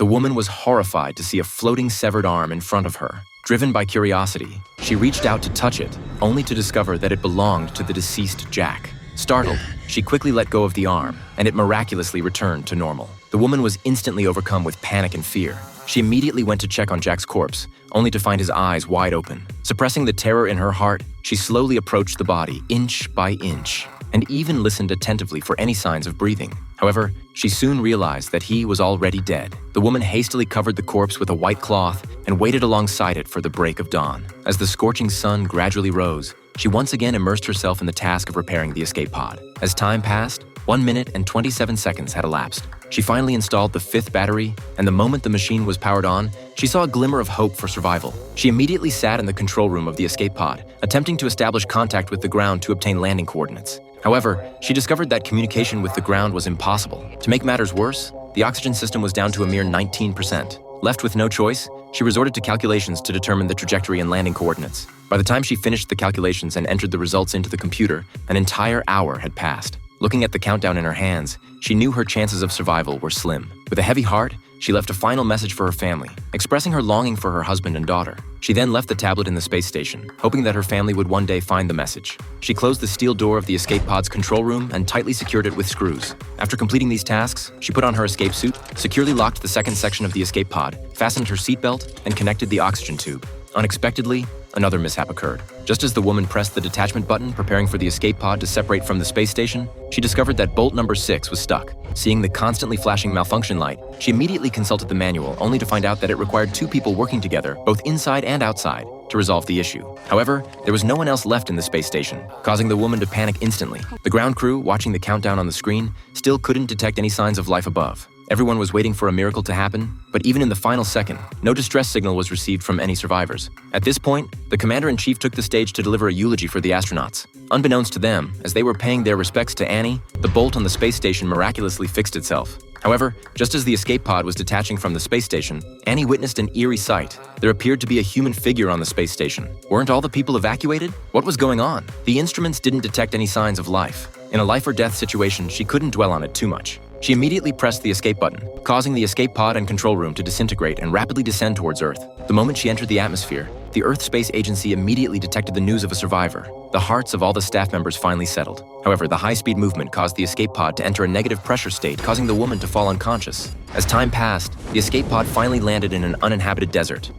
The woman was horrified to see a floating severed arm in front of her. Driven by curiosity, she reached out to touch it, only to discover that it belonged to the deceased Jack. Startled, she quickly let go of the arm, and it miraculously returned to normal. The woman was instantly overcome with panic and fear. She immediately went to check on Jack's corpse, only to find his eyes wide open. Suppressing the terror in her heart, she slowly approached the body, inch by inch, and even listened attentively for any signs of breathing. However, she soon realized that he was already dead. The woman hastily covered the corpse with a white cloth and waited alongside it for the break of dawn. As the scorching sun gradually rose, she once again immersed herself in the task of repairing the escape pod. As time passed, 1 minute and 27 seconds had elapsed. She finally installed the 5th battery, and the moment the machine was powered on, she saw a glimmer of hope for survival. She immediately sat in the control room of the escape pod, attempting to establish contact with the ground to obtain landing coordinates. However, she discovered that communication with the ground was impossible. To make matters worse, the oxygen system was down to a mere 19%. Left with no choice, she resorted to calculations to determine the trajectory and landing coordinates. By the time she finished the calculations and entered the results into the computer, an entire hour had passed. Looking at the countdown in her hands, she knew her chances of survival were slim. With a heavy heart, she left a final message for her family, expressing her longing for her husband and daughter. She then left the tablet in the space station, hoping that her family would one day find the message. She closed the steel door of the escape pod's control room and tightly secured it with screws. After completing these tasks, she put on her escape suit, securely locked the second section of the escape pod, fastened her seatbelt, and connected the oxygen tube. Unexpectedly, another mishap occurred. Just as the woman pressed the detachment button, preparing for the escape pod to separate from the space station, she discovered that bolt number 6 was stuck. Seeing the constantly flashing malfunction light, she immediately consulted the manual, only to find out that it required 2 people working together, both inside and outside, to resolve the issue. However, there was no one else left in the space station, causing the woman to panic instantly. The ground crew, watching the countdown on the screen, still couldn't detect any signs of life above. Everyone was waiting for a miracle to happen, but even in the final second, no distress signal was received from any survivors. At this point, the commander-in-chief took the stage to deliver a eulogy for the astronauts. Unbeknownst to them, as they were paying their respects to Annie, the bolt on the space station miraculously fixed itself. However, just as the escape pod was detaching from the space station, Annie witnessed an eerie sight. There appeared to be a human figure on the space station. Weren't all the people evacuated? What was going on? The instruments didn't detect any signs of life. In a life-or-death situation, she couldn't dwell on it too much. She immediately pressed the escape button, causing the escape pod and control room to disintegrate and rapidly descend towards Earth. The moment she entered the atmosphere, the Earth Space Agency immediately detected the news of a survivor. The hearts of all the staff members finally settled. However, the high-speed movement caused the escape pod to enter a negative pressure state, causing the woman to fall unconscious. As time passed, the escape pod finally landed in an uninhabited desert.